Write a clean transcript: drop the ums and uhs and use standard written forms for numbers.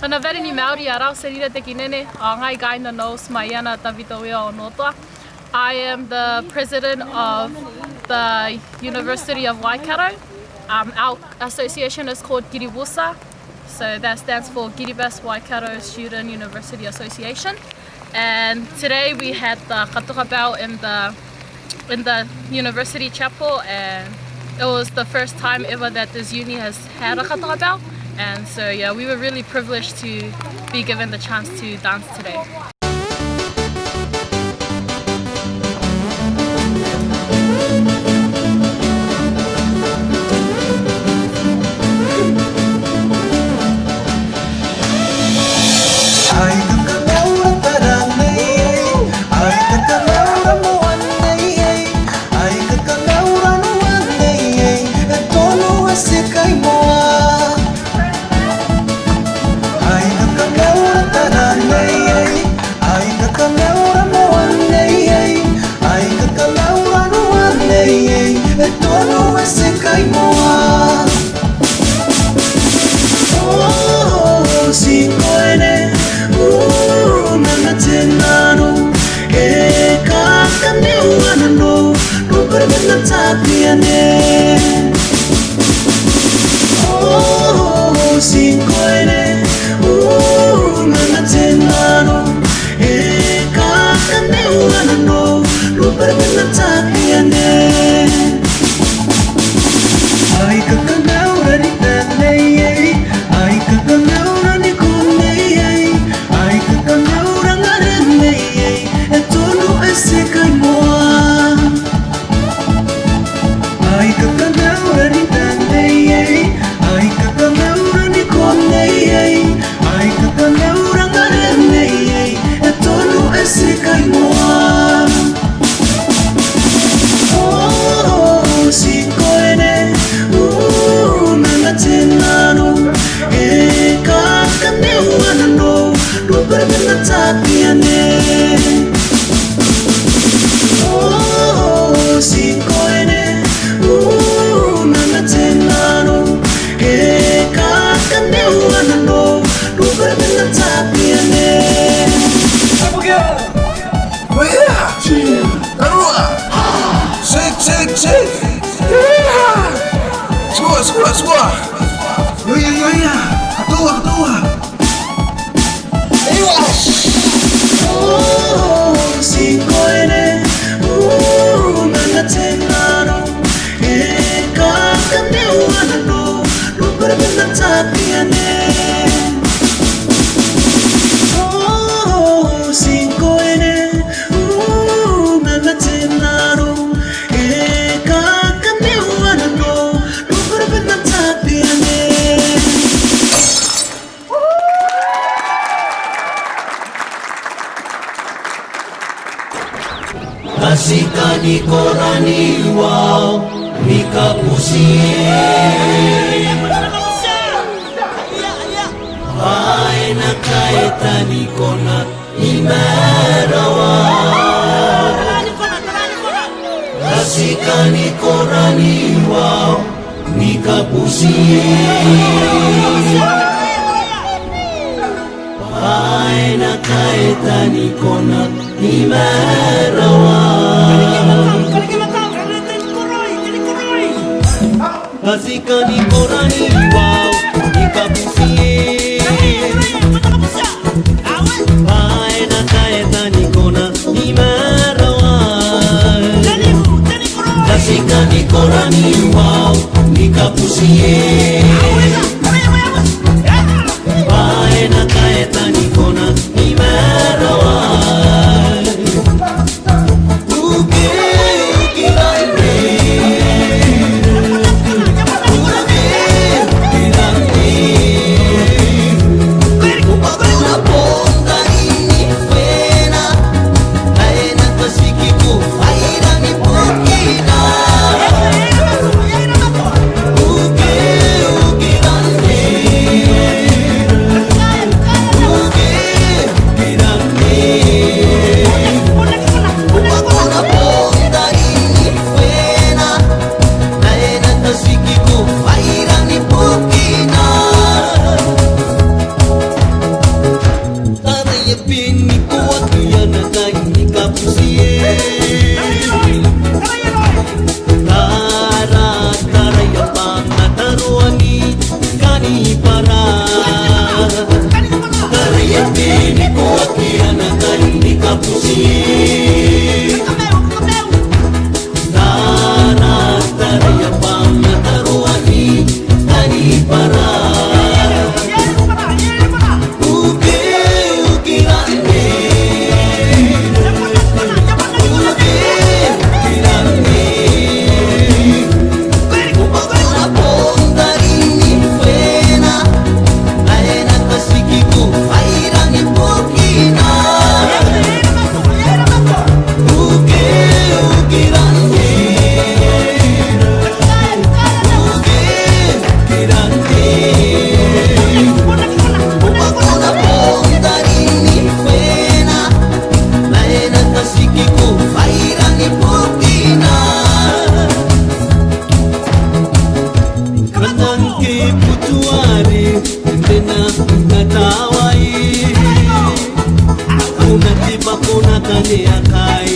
Tana vere ni Māori a rau serira te kinene, a ngai gaina no Smaiana Tawitowea o Notoa. I am the president of the University of Waikato. Our association is called Giriwusa, so that stands for Kiribati Waikato Student University Association. And today we had the katoa bell in the university chapel, and it was the first time ever that this uni has had a katoa bell. And so yeah, we were really privileged to be given the chance to dance today. Kasikani korani wao nikapusie Aina kaetani kona imarawa Kasikani korani wao nikapusie Aina kaetani kona imarawa Kasikani korani wao nikapusie Aina kaetani kona imarawa Kasikani korani wao nikapusie Aina kaetani kona imarawa tawai Kuna tiba kuna kane akai